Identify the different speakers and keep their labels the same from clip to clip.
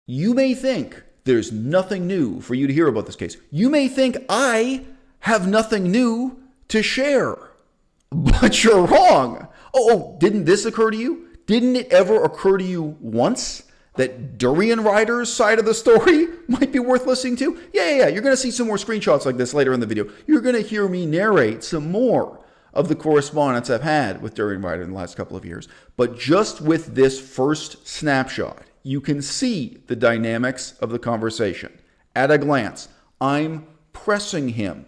Speaker 1: You may think there's nothing new for you to hear about this case. You may think I have nothing new to share, but you're wrong. Oh, didn't this occur to you? Didn't it ever occur to you once that Durianrider's side of the story might be worth listening to? Yeah. You're going to see some more screenshots like this later in the video. You're going to hear me narrate some more of the correspondence I've had with Durianrider in the last couple of years. But just with this first snapshot, you can see the dynamics of the conversation. At a glance, I'm pressing him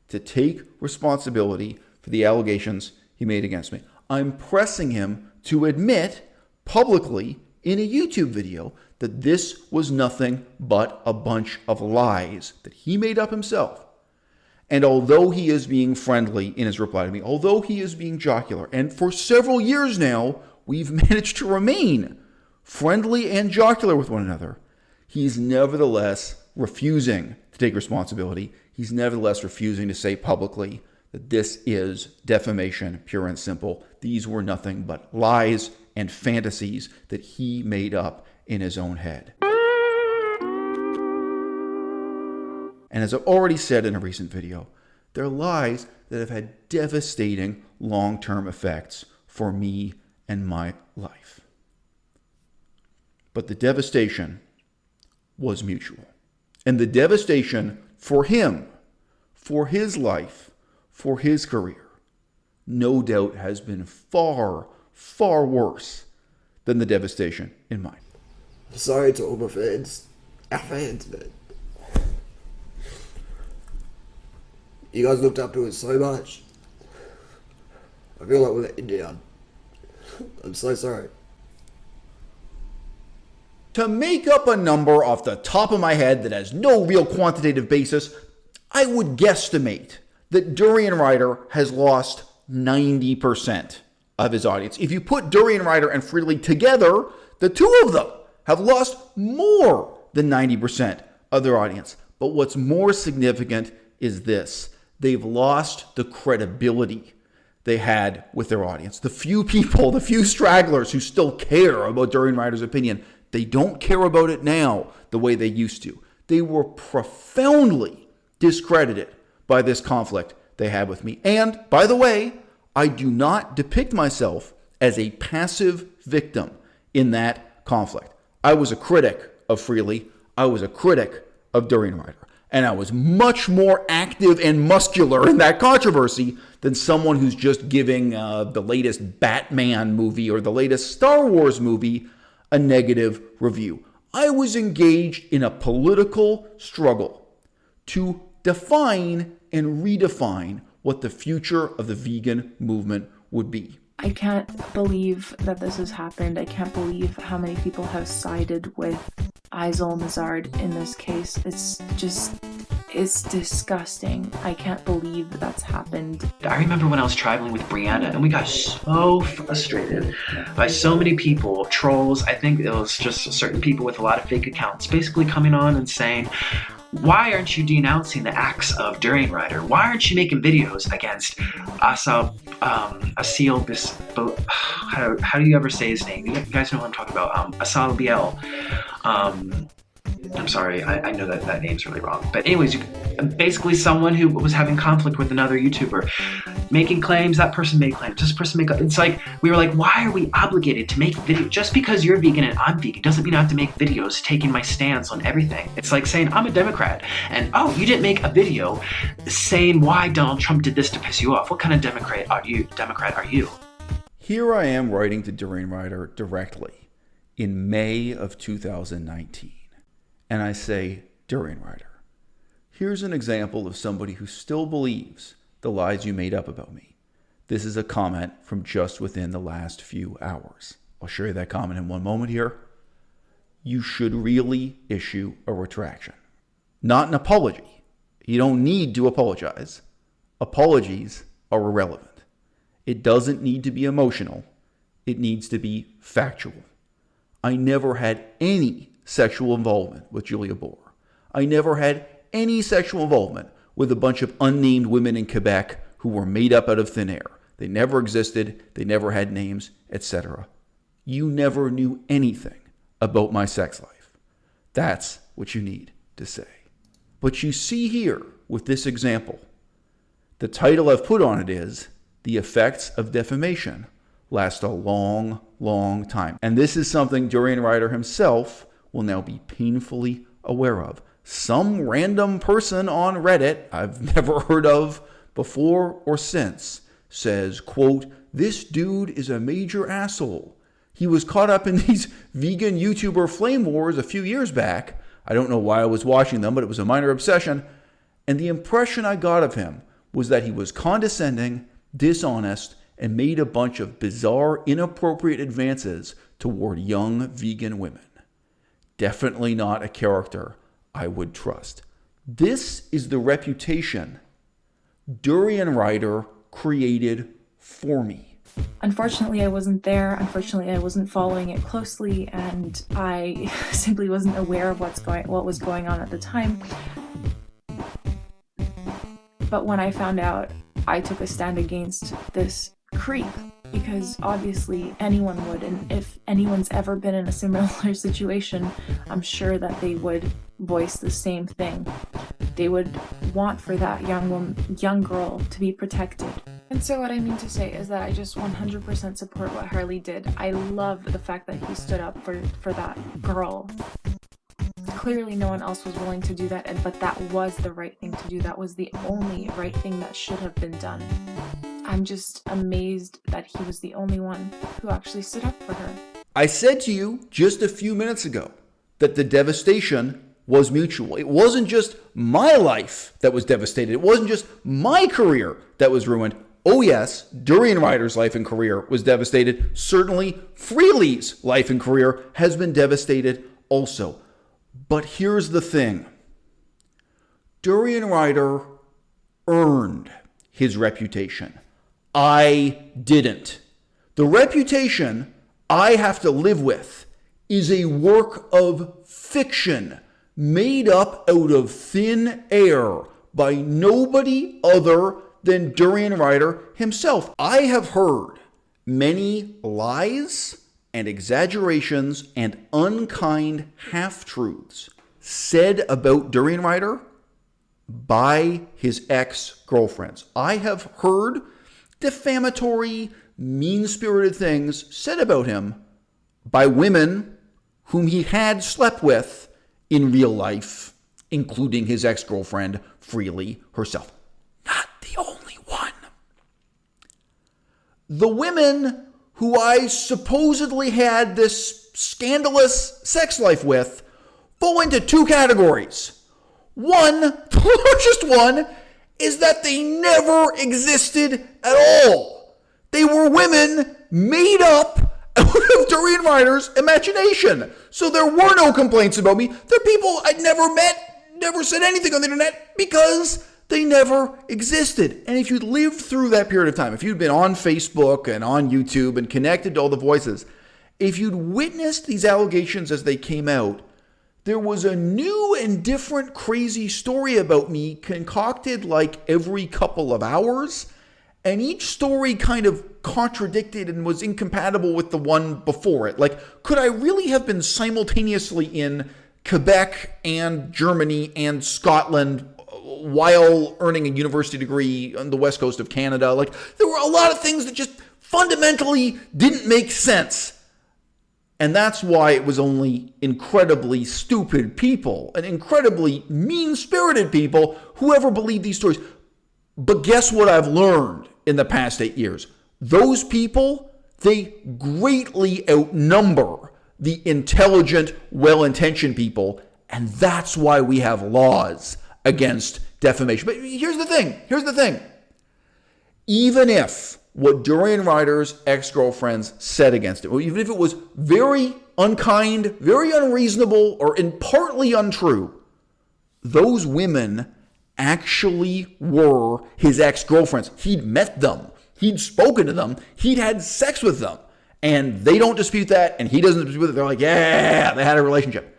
Speaker 1: to take responsibility for the allegations he made against me. I'm pressing him to admit publicly in a YouTube video that this was nothing but a bunch of lies that he made up himself. And although he is being friendly in his reply to me, although he is being jocular, and for several years now, we've managed to remain friendly and jocular with one another, he's nevertheless refusing to take responsibility. He's nevertheless refusing to say publicly that this is defamation, pure and simple. These were nothing but lies and fantasies that he made up in his own head. And as I've already said in a recent video, they're lies that have had devastating long-term effects for me and my life. But the devastation was mutual. And the devastation for him, for his life, for his career, no doubt has been far, far worse than the devastation in mine.
Speaker 2: Sorry to all my fans. Our fans, man. You guys looked up to us so much. I feel like we let you down. I'm so sorry.
Speaker 1: To make up a number off the top of my head that has no real quantitative basis, I would guesstimate that Durianrider has lost 90% of his audience. If you put Durianrider and Freely together, the two of them have lost more than 90% of their audience. But what's more significant is this. They've lost the credibility they had with their audience. The few people, the few stragglers who still care about Durianrider's opinion, they don't care about it now the way they used to. They were profoundly discredited by this conflict they had with me. And, by the way, I do not depict myself as a passive victim in that conflict. I was a critic of Freely. I was a critic of Durianrider. And I was much more active and muscular in that controversy than someone who's just giving the latest Batman movie or the latest Star Wars movie a negative review. I was engaged in a political struggle to define and redefine what the future of the vegan movement would be.
Speaker 3: I can't believe that this has happened. I can't believe how many people have sided with Aysel Mazard in this case. It's disgusting. I can't believe that's happened.
Speaker 4: I remember when I was traveling with Brianna and we got so frustrated by so many people, trolls. I think it was just certain people with a lot of fake accounts basically coming on and saying, why aren't you denouncing the acts of Durianrider? Why aren't you making videos against Asil, how do you ever say his name? You guys know what I'm talking about. Asal Biel. I'm sorry, I know that name's really wrong. But anyways, basically someone who was having conflict with another YouTuber, making claims, that person made claims, this person made claims. It's like, we were like, why are we obligated to make videos? Just because you're vegan and I'm vegan doesn't mean I have to make videos taking my stance on everything. It's like saying, I'm a Democrat, and oh, you didn't make a video saying why Donald Trump did this to piss you off. What kind of Democrat are you?
Speaker 1: Here I am writing to Durianrider directly in May of 2019. And I say, Durianrider, here's an example of somebody who still believes the lies you made up about me. This is a comment from just within the last few hours. I'll show you that comment in one moment here. You should really issue a retraction. Not an apology. You don't need to apologize. Apologies are irrelevant. It doesn't need to be emotional. It needs to be factual. I never had any sexual involvement with Julia Bohr. I never had any sexual involvement with a bunch of unnamed women in Quebec who were made up out of thin air. They never existed, they never had names, etc. You never knew anything about my sex life. That's what you need to say. But you see here with this example, the title I've put on it is The Effects of Defamation Last a Long, Long Time. And this is something Durianrider himself will now be painfully aware of. Some random person on Reddit I've never heard of before or since says, quote, "This dude is a major asshole. He was caught up in these vegan YouTuber flame wars a few years back. I don't know why I was watching them, but it was a minor obsession. And the impression I got of him was that he was condescending, dishonest, and made a bunch of bizarre, inappropriate advances toward young vegan women. Definitely not a character I would trust." This is the reputation Durianrider created for me.
Speaker 3: Unfortunately, I wasn't there. Unfortunately, I wasn't following it closely, and I simply wasn't aware of what was going on at the time. But when I found out, I took a stand against this creep, because obviously anyone would, and if anyone's ever been in a similar situation, I'm sure that they would voice the same thing. They would want for that young girl to be protected. And so what I mean to say is that I just 100% support what Harley did. I love the fact that he stood up for that girl. Clearly no one else was willing to do that, but that was the right thing to do. That was the only right thing that should have been done. I'm just amazed that he was the only one who actually stood up for her.
Speaker 1: I said to you just a few minutes ago that the devastation was mutual. It wasn't just my life that was devastated. It wasn't just my career that was ruined. Oh yes, Durianrider's life and career was devastated. Certainly Freely's life and career has been devastated also. But here's the thing. Durianrider earned his reputation. I didn't. The reputation I have to live with is a work of fiction made up out of thin air by nobody other than Durianrider himself. I have heard many lies and exaggerations and unkind half-truths said about Durianrider by his ex-girlfriends. I have heard defamatory, mean-spirited things said about him by women whom he had slept with in real life, including his ex-girlfriend, Freely herself. Not the only one. The women who I supposedly had this scandalous sex life with fall into two categories. One, the largest one, is that they never existed at all. They were women made up out of Durianrider's imagination. So there were no complaints about me. They're people I'd never met, never said anything on the internet because they never existed. And if you'd lived through that period of time, if you'd been on Facebook and on YouTube and connected to all the voices, if you'd witnessed these allegations as they came out, there was a new and different crazy story about me concocted like every couple of hours. And each story kind of contradicted and was incompatible with the one before it. Like, could I really have been simultaneously in Quebec and Germany and Scotland while earning a university degree on the west coast of Canada? Like, there were a lot of things that just fundamentally didn't make sense. And that's why it was only incredibly stupid people and incredibly mean-spirited people who ever believed these stories. But guess what I've learned in the past 8 years? Those people, they greatly outnumber the intelligent, well-intentioned people, and that's why we have laws against defamation. But here's the thing. Even if what Durianrider's ex-girlfriends said against it, even if it was very unkind, very unreasonable, or partly untrue, those women actually were his ex-girlfriends. He'd met them. He'd spoken to them. He'd had sex with them. And they don't dispute that, and he doesn't dispute it. They're like, yeah, they had a relationship.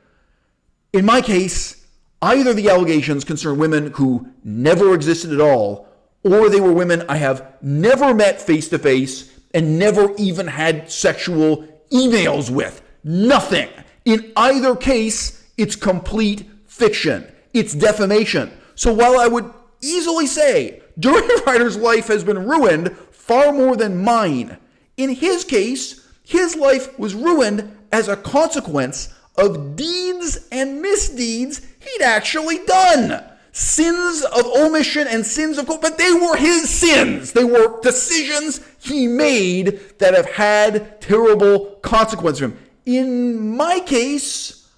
Speaker 1: In my case, either the allegations concern women who never existed at all, or they were women I have never met face-to-face and never even had sexual emails with. Nothing. In either case, It's complete fiction. It's defamation. So while I would easily say Durianrider's life has been ruined far more than mine, in his case, his life was ruined as a consequence of deeds and misdeeds he'd actually done. Sins of omission and sins of, but they were his sins. They were decisions he made that have had terrible consequences for him. In my case,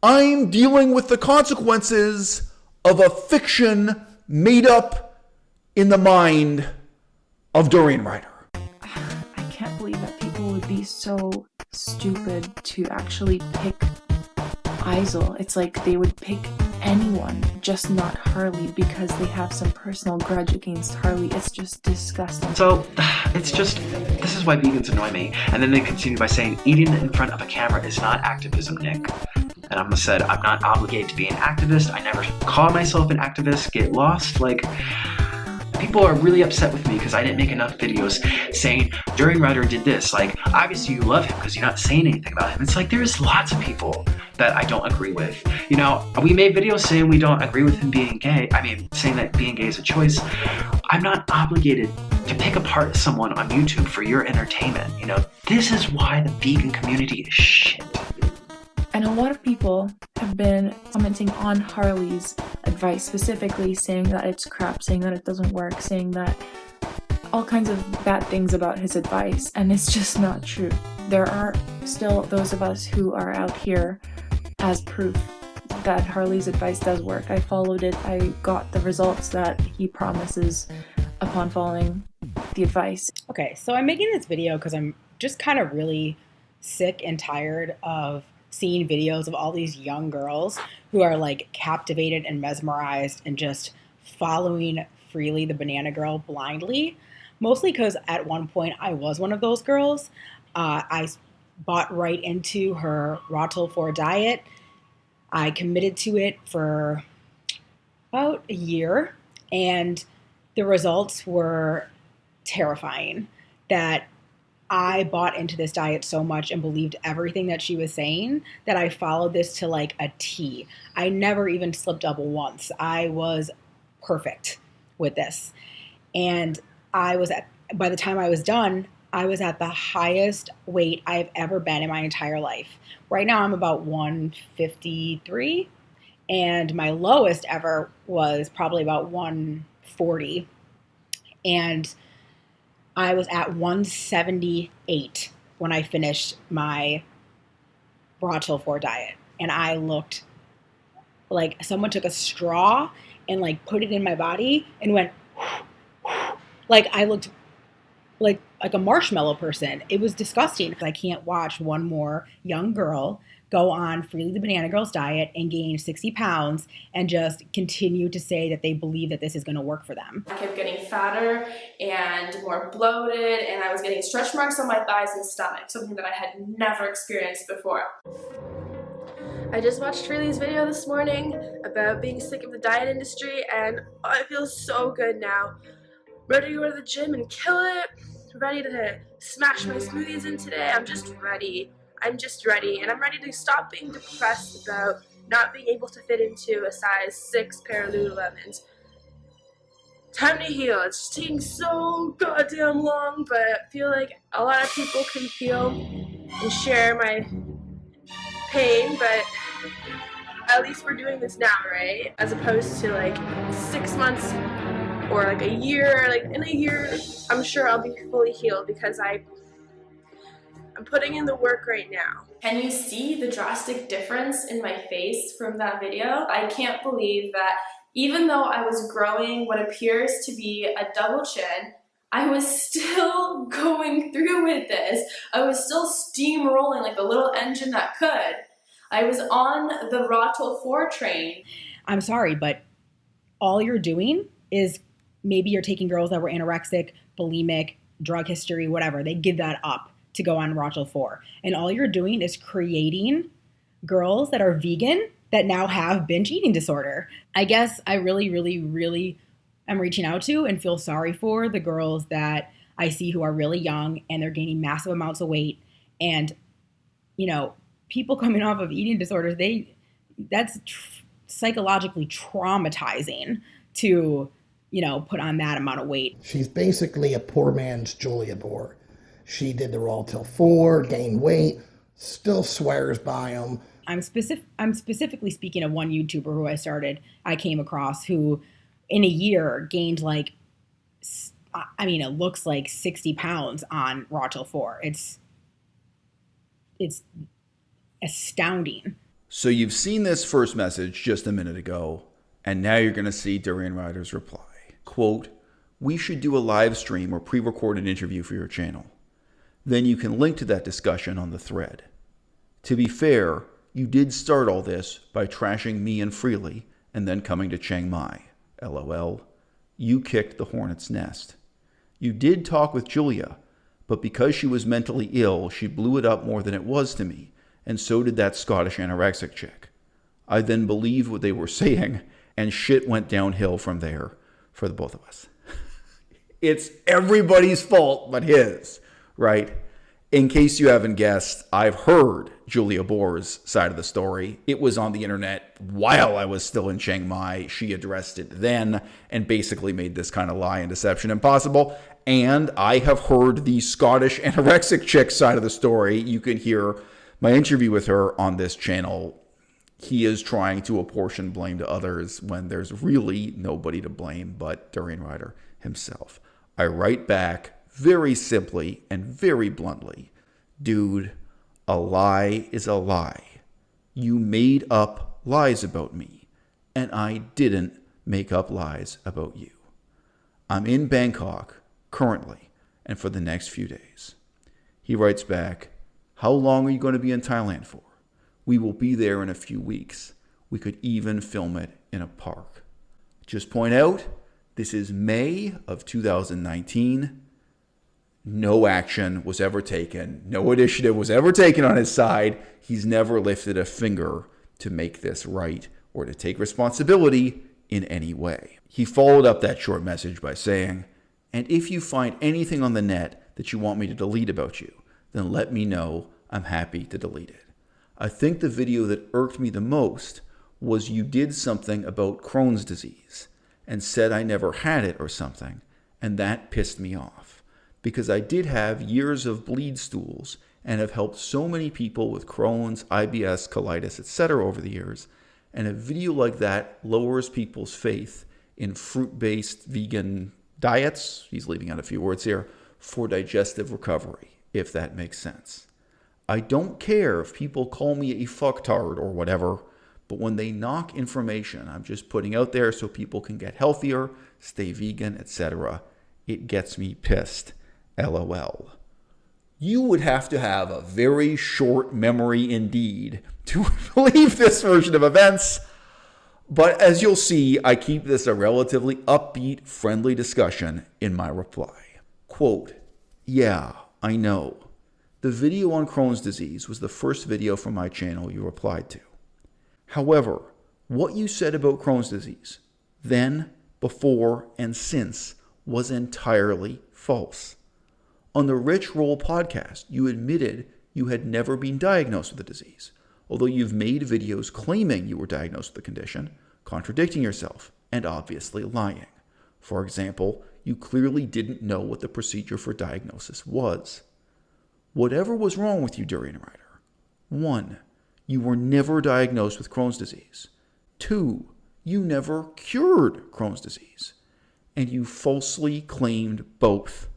Speaker 1: I'm dealing with the consequences of a fiction made up in the mind of Durianrider.
Speaker 3: I can't believe that people would be so stupid to actually pick Isel. It's like they would pick anyone, just not Harley, because they have some personal grudge against Harley. It's just disgusting.
Speaker 4: So, it's just, this is why vegans annoy me. And then they continue by saying, eating in front of a camera is not activism, Nick. And I'm said, I'm not obligated to be an activist. I never call myself an activist. Get lost. Like, people are really upset with me because I didn't make enough videos saying Durianrider did this. Like, obviously you love him because you're not saying anything about him. It's like there's lots of people that I don't agree with. You know, we made videos saying we don't agree with him being gay. I mean, saying that being gay is a choice. I'm not obligated to pick apart someone on YouTube for your entertainment. You know, this is why the vegan community is shit.
Speaker 3: And a lot of people have been commenting on Harley's advice, specifically saying that it's crap, saying that it doesn't work, saying that all kinds of bad things about his advice, and it's just not true. There are still those of us who are out here as proof that Harley's advice does work. I followed it. I got the results that he promises upon following the advice.
Speaker 5: Okay, so I'm making this video because I'm just kind of really sick and tired of seeing videos of all these young girls who are like captivated and mesmerized and just following freely the banana girl blindly. Mostly because at one point I was one of those girls. I bought right into her raw tofu diet. I committed to it for about a year, and the results were terrifying. That I bought into this diet so much and believed everything that she was saying that I followed this to like a T. I never even slipped up once. I was perfect with this. And by the time I was done, I was at the highest weight I've ever been in my entire life. Right now I'm about 153, and my lowest ever was probably about 140. And I was at 178 when I finished my raw tofu diet. And I looked like someone took a straw and like put it in my body and went, like I looked like a marshmallow person. It was disgusting. I can't watch one more young girl go on Freely the Banana Girl's diet and gain 60 pounds and just continue to say that they believe that this is going to work for them.
Speaker 6: I kept getting fatter and more bloated, and I was getting stretch marks on my thighs and stomach, something that I had never experienced before.
Speaker 7: I just watched Freely's video this morning about being sick of the diet industry, and I feel so good now. Ready to go to the gym and kill it, ready to smash my smoothies in today. I'm just ready, and I'm ready to stop being depressed about not being able to fit into a size 6 pair of Lululemons. Time to heal. It's just taking so goddamn long, but I feel like a lot of people can feel and share my pain, but at least we're doing this now, right? As opposed to like 6 months or like a year. Like in a year, I'm sure I'll be fully healed because I'm putting in the work right now.
Speaker 6: Can you see the drastic difference in my face from that video? I can't believe that even though I was growing what appears to be a double chin, I was still going through with this. I was still steamrolling like a little engine that could. I was on the raw tofu train.
Speaker 5: I'm sorry, but all you're doing is maybe you're taking girls that were anorexic, bulimic, drug history, whatever. They give that up to go on raw tofu. And all you're doing is creating girls that are vegan that now have binge eating disorder. I guess I really, really, really am reaching out to and feel sorry for the girls that I see who are really young and they're gaining massive amounts of weight. And, you know, people coming off of eating disorders, psychologically traumatizing to, put on that amount of weight.
Speaker 8: She's basically a poor man's Julia Bohr. She did the roll till 4, gained weight, still swears by them.
Speaker 5: I'm specifically speaking of one YouTuber who I came across, who in a year gained it looks like 60 pounds on Raw till 4. It's astounding.
Speaker 1: So you've seen this first message just a minute ago, and now you're going to see Durianrider's reply. Quote, "We should do a live stream or pre-record an interview for your channel. Then you can link to that discussion on the thread. To be fair, you did start all this by trashing me and Freely and then coming to Chiang Mai. LOL. You kicked the hornet's nest. You did talk with Julia, but because she was mentally ill, she blew it up more than it was to me, and so did that Scottish anorexic chick. I then believed what they were saying, and shit went downhill from there for the both of us." It's everybody's fault but his, right? In case you haven't guessed, I've heard Julia Bohr's side of the story. It was on the internet while I was still in Chiang Mai. She addressed it then and basically made this kind of lie and deception impossible. And I have heard the Scottish anorexic chick side of the story. You can hear my interview with her on this channel. He is trying to apportion blame to others when there's really nobody to blame but Durianrider himself. I write back very simply and very bluntly, dude, a lie is a lie. You made up lies about me, and I didn't make up lies about you. I'm in Bangkok currently and for the next few days. He writes back, "How long are you going to be in Thailand for? We will be there in a few weeks. We could even film it in a park." Just point out, this is May of 2019. No action was ever taken. No initiative was ever taken on his side. He's never lifted a finger to make this right or to take responsibility in any way. He followed up that short message by saying, "And if you find anything on the net that you want me to delete about you, then let me know. I'm happy to delete it. I think the video that irked me the most was you did something about Crohn's disease and said I never had it or something, and that pissed me off. Because I did have years of bleed stools and have helped so many people with Crohn's, IBS, colitis, etc. over the years, and a video like that lowers people's faith in fruit-based vegan diets," he's leaving out a few words here, "for digestive recovery, if that makes sense. I don't care if people call me a fucktard or whatever, but when they knock information I'm just putting out there so people can get healthier, stay vegan, etc., it gets me pissed. LOL. You would have to have a very short memory indeed to believe this version of events. But as you'll see, I keep this a relatively upbeat, friendly discussion in my reply. Quote, "Yeah, I know. The video on Crohn's disease was the first video from my channel you replied to. However, what you said about Crohn's disease, then, before, and since, was entirely false. On the Rich Roll podcast, you admitted you had never been diagnosed with the disease, although you've made videos claiming you were diagnosed with the condition, contradicting yourself, and obviously lying. For example, you clearly didn't know what the procedure for diagnosis was. Whatever was wrong with you, Durianrider. 1. You were never diagnosed with Crohn's disease. 2. You never cured Crohn's disease. And you falsely claimed both.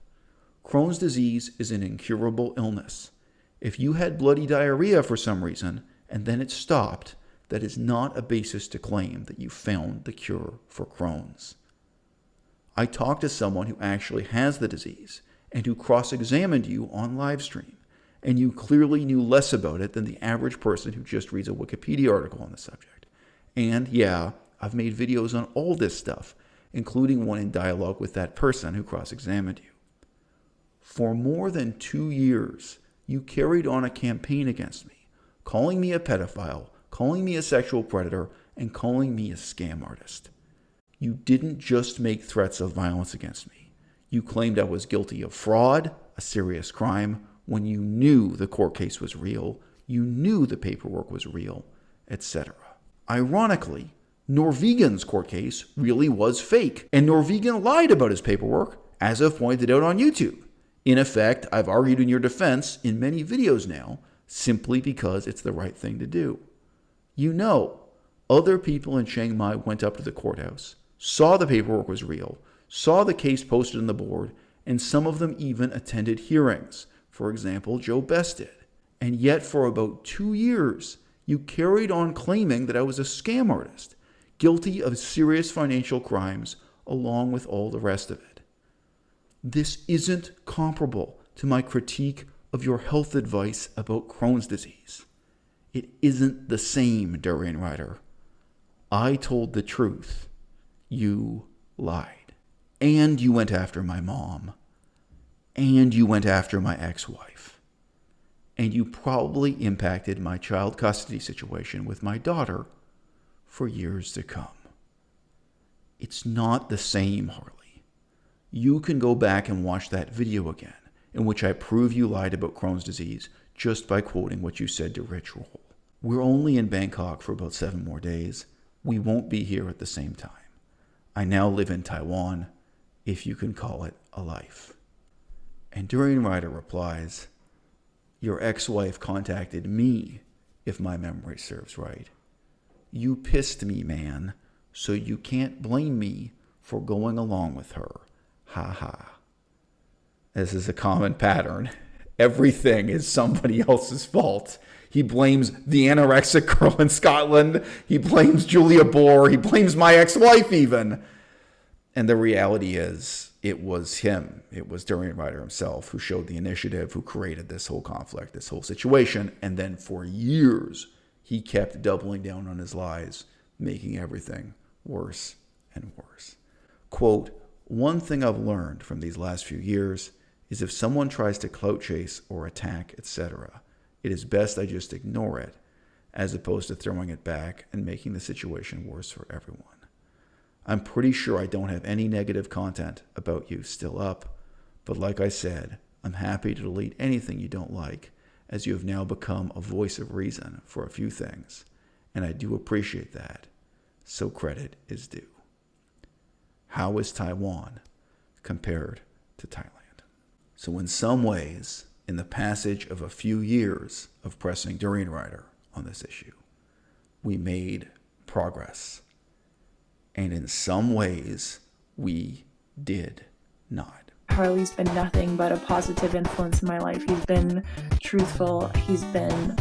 Speaker 1: Crohn's disease is an incurable illness. If you had bloody diarrhea for some reason, and then it stopped, that is not a basis to claim that you found the cure for Crohn's. I talked to someone who actually has the disease and who cross-examined you on livestream, and you clearly knew less about it than the average person who just reads a Wikipedia article on the subject. And yeah, I've made videos on all this stuff, including one in dialogue with that person who cross-examined you. For more than 2 years, you carried on a campaign against me, calling me a pedophile, calling me a sexual predator, and calling me a scam artist. You didn't just make threats of violence against me. You claimed I was guilty of fraud, a serious crime, when you knew the court case was real, you knew the paperwork was real, etc. Ironically, Norwegian's court case really was fake, and Norwegian lied about his paperwork, as I've pointed out on YouTube. In effect, I've argued in your defense in many videos now, simply because it's the right thing to do. You know, other people in Chiang Mai went up to the courthouse, saw the paperwork was real, saw the case posted on the board, and some of them even attended hearings. For example, Joe Best did. And yet for about 2 years, you carried on claiming that I was a scam artist, guilty of serious financial crimes, along with all the rest of it. This isn't comparable to my critique of your health advice about Crohn's disease. It isn't the same, Durianrider. I told the truth. You lied. And you went after my mom. And you went after my ex-wife. And you probably impacted my child custody situation with my daughter for years to come. It's not the same, Harley. You can go back and watch that video again, in which I prove you lied about Crohn's disease just by quoting what you said to Rich Roll. We're only in Bangkok for about 7 more days. We won't be here at the same time. I now live in Taiwan, if you can call it a life. And Durianrider replies, your ex-wife contacted me, if my memory serves right. You pissed me, man, so you can't blame me for going along with her. Ha ha. This is a common pattern. Everything is somebody else's fault. He blames the anorexic girl in Scotland. He blames Julia Bohr. He blames my ex-wife even. And the reality is, it was him. It was Durianrider himself who showed the initiative, who created this whole conflict, this whole situation. And then for years, he kept doubling down on his lies, making everything worse and worse. Quote, one thing I've learned from these last few years is if someone tries to clout chase or attack, etc., it is best I just ignore it, as opposed to throwing it back and making the situation worse for everyone. I'm pretty sure I don't have any negative content about you still up, but like I said, I'm happy to delete anything you don't like, as you have now become a voice of reason for a few things, and I do appreciate that, so credit is due. How is Taiwan compared to Thailand? So in some ways, in the passage of a few years of pressing Durianrider on this issue, we made progress. And in some ways, we did not.
Speaker 3: Harley's been nothing but a positive influence in my life. He's been truthful. He's been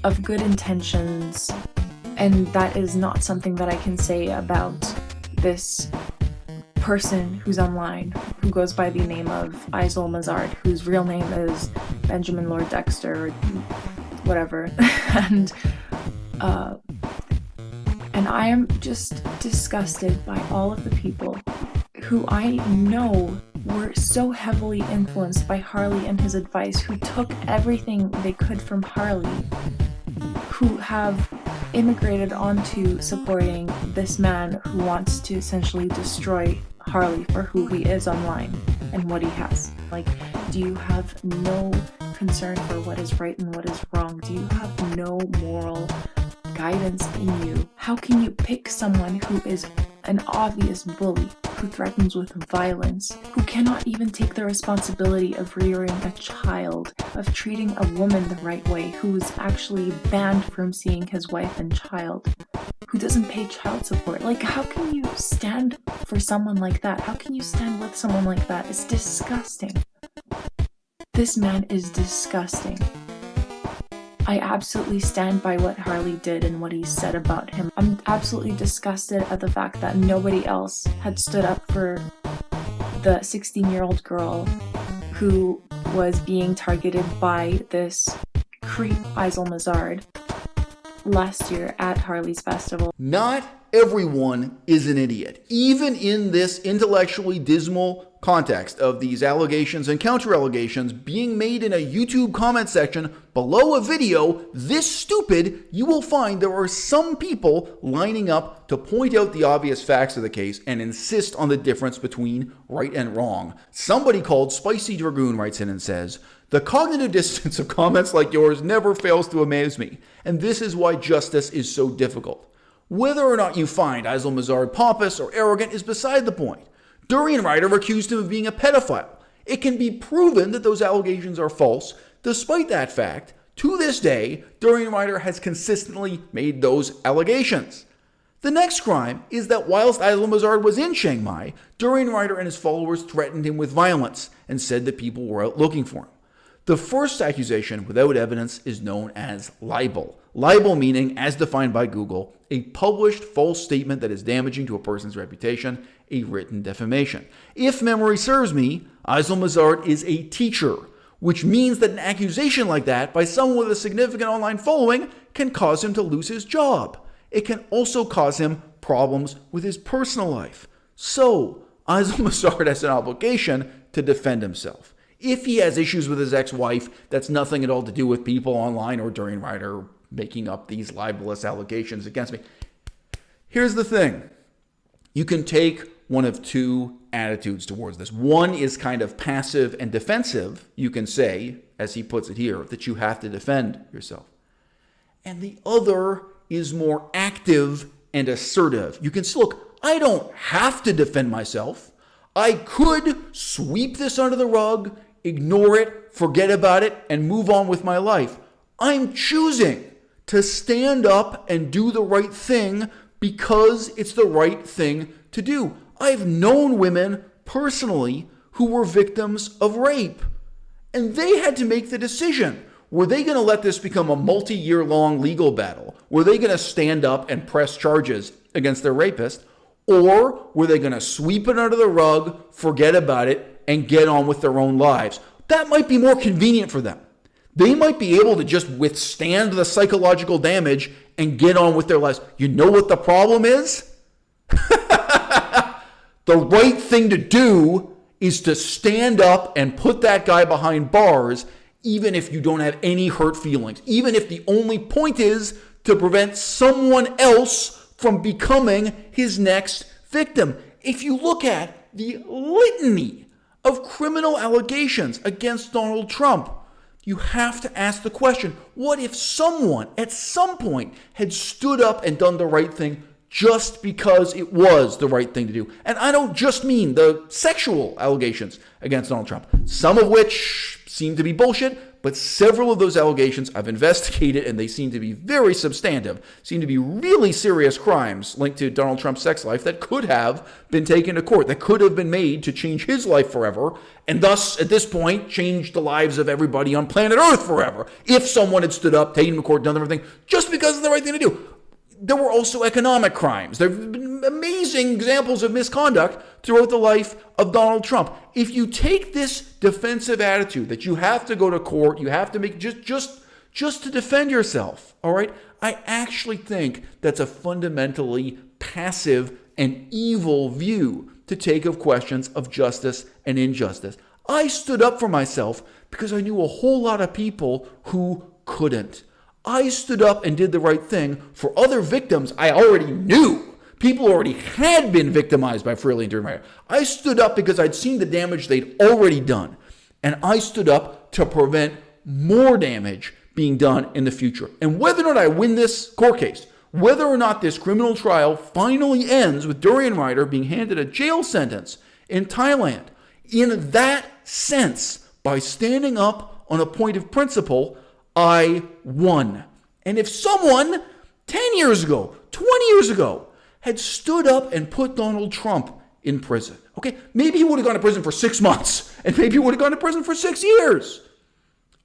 Speaker 3: of good intentions. And that is not something that I can say about this person who's online, who goes by the name of Aizol Mazard, whose real name is Benjamin Lord Dexter, or whatever. And I am just disgusted by all of the people who I know were so heavily influenced by Harley and his advice, who took everything they could from Harley, who have immigrated onto supporting this man who wants to essentially destroy Harley for who he is online and what he has. Like, do you have no concern for what is right and what is wrong? Do you have no moral guidance in you? How can you pick someone who is an obvious bully, who threatens with violence, who cannot even take the responsibility of rearing a child, of treating a woman the right way, who is actually banned from seeing his wife and child, who doesn't pay child support? Like, how can you stand for someone like that? How can you stand with someone like that? It's disgusting. This man is disgusting. I absolutely stand by what Harley did and what he said about him. I'm absolutely disgusted at the fact that nobody else had stood up for the 16-year-old girl who was being targeted by this creep Aizol Mazard last year at Harley's festival.
Speaker 1: Not everyone is an idiot. Even in this intellectually dismal context of these allegations and counter-allegations being made in a YouTube comment section below a video this stupid, you will find there are some people lining up to point out the obvious facts of the case and insist on the difference between right and wrong. Somebody called Spicy Dragoon writes in and says, The cognitive dissonance of comments like yours never fails to amaze me, and this is why justice is so difficult. Whether or not you find Aysel Mazard pompous or arrogant is beside the point. Durianrider accused him of being a pedophile. It can be proven that those allegations are false. Despite that fact, to this day, Durianrider has consistently made those allegations. The next crime is that whilst Aysel Mazard was in Chiang Mai, Durianrider and his followers threatened him with violence and said that people were out looking for him. The first accusation without evidence is known as libel. Libel meaning, as defined by Google, a published false statement that is damaging to a person's reputation, a written defamation. If memory serves me, Aysel Mazard is a teacher, which means that an accusation like that by someone with a significant online following can cause him to lose his job. It can also cause him problems with his personal life. So, Aysel Mazard has an obligation to defend himself. If he has issues with his ex-wife, that's nothing at all to do with people online or Durianrider making up these libelous allegations against me. Here's the thing. You can take one of two attitudes towards this. One is kind of passive and defensive. You can say, as he puts it here, that you have to defend yourself. And the other is more active and assertive. You can say, look, I don't have to defend myself. I could sweep this under the rug, ignore it, forget about it, and move on with my life. I'm choosing to stand up and do the right thing because it's the right thing to do. I've known women personally who were victims of rape, and they had to make the decision. Were they going to let this become a multi-year long legal battle? Were they going to stand up and press charges against their rapist? Or were they going to sweep it under the rug, forget about it, and get on with their own lives? That might be more convenient for them. They might be able to just withstand the psychological damage and get on with their lives. You know what the problem is? The right thing to do is to stand up and put that guy behind bars, even if you don't have any hurt feelings. Even if the only point is to prevent someone else from becoming his next victim. If you look at the litany of criminal allegations against Donald Trump, you have to ask the question, what if someone at some point had stood up and done the right thing just because it was the right thing to do? And I don't just mean the sexual allegations against Donald Trump, some of which seem to be bullshit, but several of those allegations I've investigated and they seem to be very substantive, seem to be really serious crimes linked to Donald Trump's sex life that could have been taken to court, that could have been made to change his life forever, and thus, at this point, change the lives of everybody on planet Earth forever, if someone had stood up, taken him to court, done everything, just because it's the right thing to do. There were also economic crimes. There have been amazing examples of misconduct throughout the life of Donald Trump. If you take this defensive attitude that you have to go to court, you have to make just to defend yourself, all right? I actually think that's a fundamentally passive and evil view to take of questions of justice and injustice. I stood up for myself because I knew a whole lot of people who couldn't. I stood up and did the right thing for other victims I already knew. People already had been victimized by Freely and Durianrider. I stood up because I'd seen the damage they'd already done. And I stood up to prevent more damage being done in the future. And whether or not I win this court case, whether or not this criminal trial finally ends with Durianrider being handed a jail sentence in Thailand, in that sense, by standing up on a point of principle, I won. And if someone 10 years ago, 20 years ago, had stood up and put Donald Trump in prison, okay, maybe he would have gone to prison for 6 months, and maybe he would have gone to prison for 6 years.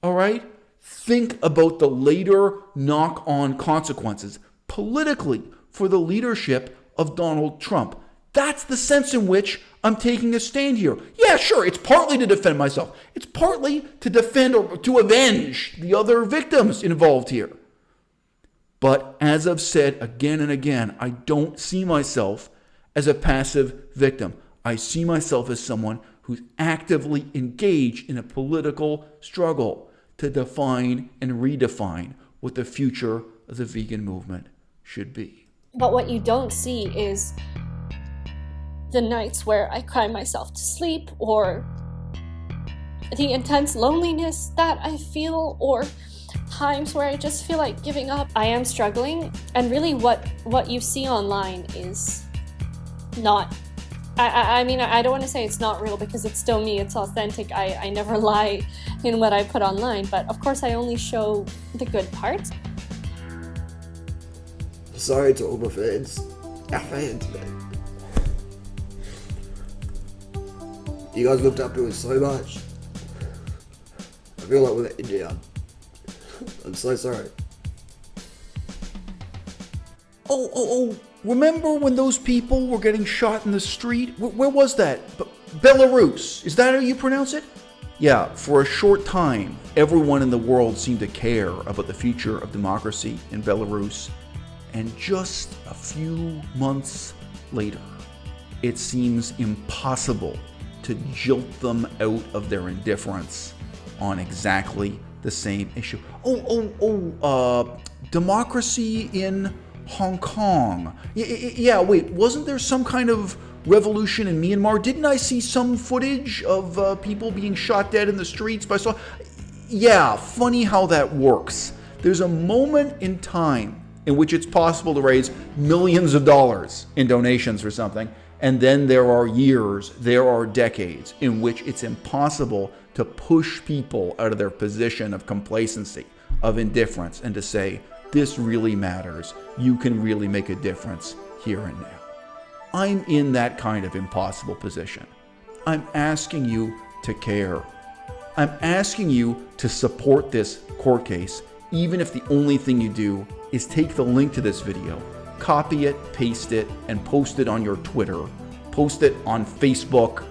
Speaker 1: All right? Think about the later knock-on consequences politically for the leadership of Donald Trump. That's the sense in which I'm taking a stand here. Yeah, sure, it's partly to defend myself. It's partly to defend or to avenge the other victims involved here. But as I've said again and again, I don't see myself as a passive victim. I see myself as someone who's actively engaged in a political struggle to define and redefine what the future of the vegan movement should be.
Speaker 9: But what you don't see is the nights where I cry myself to sleep, or the intense loneliness that I feel, or times where I just feel like giving up. I am struggling, and really what you see online is not, I mean, I don't want to say it's not real, because it's still me, it's authentic. I never lie in what I put online, but of course I only show the good parts.
Speaker 2: Sorry to all my fans. Our fans, man. You guys looked up to us so much. I feel like we let you down. I'm so sorry.
Speaker 1: Oh, remember when those people were getting shot in the street? Where was that? Belarus. Is that how you pronounce it? Yeah, for a short time, everyone in the world seemed to care about the future of democracy in Belarus. And just a few months later, it seems impossible to jilt them out of their indifference on exactly the same issue. Democracy in Hong Kong. Yeah, wait, wasn't there some kind of revolution in Myanmar? Didn't I see some footage of people being shot dead in the streets by so? Yeah, funny how that works. There's a moment in time in which it's possible to raise millions of dollars in donations for something, and then there are years, there are decades in which it's impossible to push people out of their position of complacency, of indifference, and to say, this really matters. You can really make a difference here and now. I'm in that kind of impossible position. I'm asking you to care. I'm asking you to support this court case, even if the only thing you do is take the link to this video, copy it, paste it, and post it on your Twitter, post it on Facebook,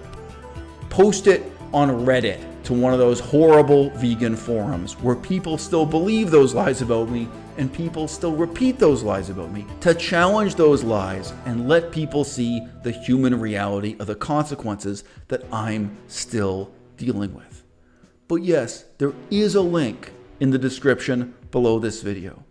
Speaker 1: post it on Reddit to one of those horrible vegan forums where people still believe those lies about me and people still repeat those lies about me, to challenge those lies and let people see the human reality of the consequences that I'm still dealing with. But yes, there is a link in the description below this video.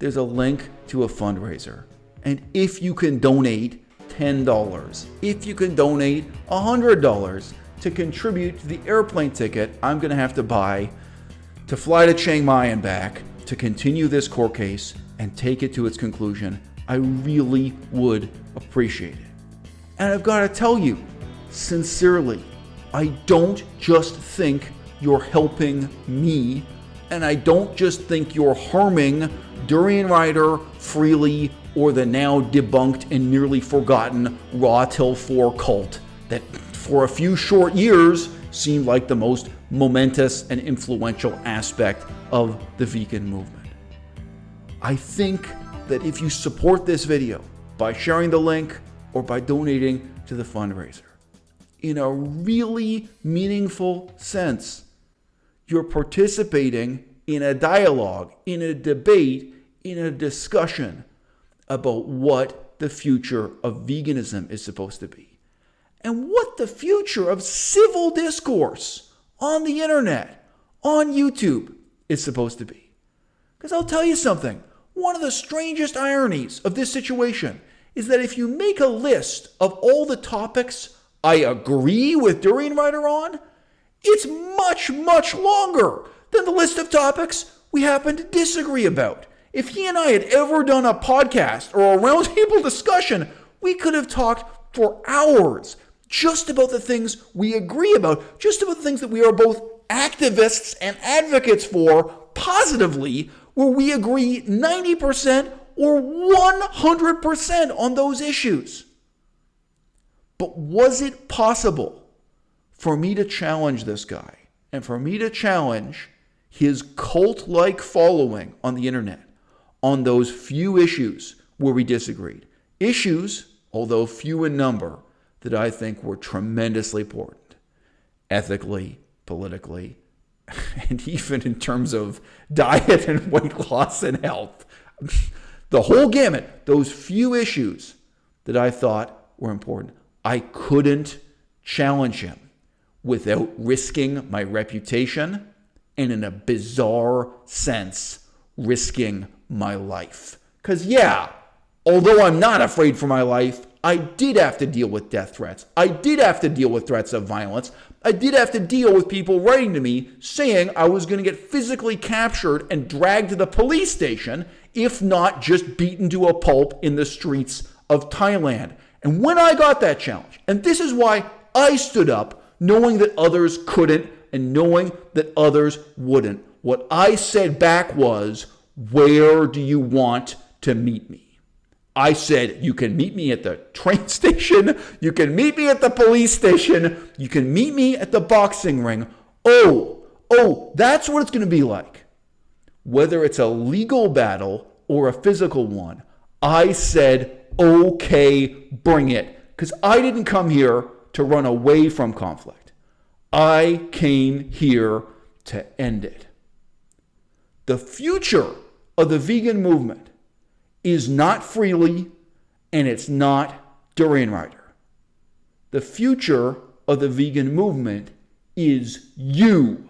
Speaker 1: There's a link to a fundraiser. And if you can donate $10, if you can donate $100 to contribute to the airplane ticket I'm going to have to buy to fly to Chiang Mai and back to continue this court case and take it to its conclusion, I really would appreciate it. And I've got to tell you, sincerely, I don't just think you're helping me, and I don't just think you're harming Durianrider, Freely, or the now debunked and nearly forgotten Raw Till 4 cult that for a few short years seemed like the most momentous and influential aspect of the vegan movement. I think that if you support this video by sharing the link or by donating to the fundraiser, in a really meaningful sense, you're participating in a dialogue, in a debate, in a discussion about what the future of veganism is supposed to be and what the future of civil discourse on the internet, on YouTube, is supposed to be. Because I'll tell you something, one of the strangest ironies of this situation is that if you make a list of all the topics I agree with Durianrider on, it's much, much longer than the list of topics we happen to disagree about. If he and I had ever done a podcast or a roundtable discussion, we could have talked for hours just about the things we agree about, just about the things that we are both activists and advocates for positively, where we agree 90% or 100% on those issues. But was it possible for me to challenge this guy and for me to challenge his cult-like following on the internet on those few issues where we disagreed? Issues, although few in number, that I think were tremendously important, ethically, politically, and even in terms of diet and weight loss and health. The whole gamut, those few issues that I thought were important. I couldn't challenge him without risking my reputation and, in a bizarre sense, risking my life. Because yeah, although I'm not afraid for my life, I did have to deal with death threats. I did have to deal with threats of violence, I did have to deal with people writing to me saying I was going to get physically captured and dragged to the police station, if not just beaten to a pulp in the streets of Thailand. And when I got that challenge, and this is why I stood up, knowing that others couldn't and knowing that others wouldn't, what I said back was, where do you want to meet me? I said, you can meet me at the train station, you can meet me at the police station, you can meet me at the boxing ring. Oh, that's what it's going to be like. Whether it's a legal battle or a physical one, I said, okay, bring it. Because I didn't come here to run away from conflict. I came here to end it. The future of the vegan movement is not Freely, and it's not Durianrider. The future of the vegan movement is you.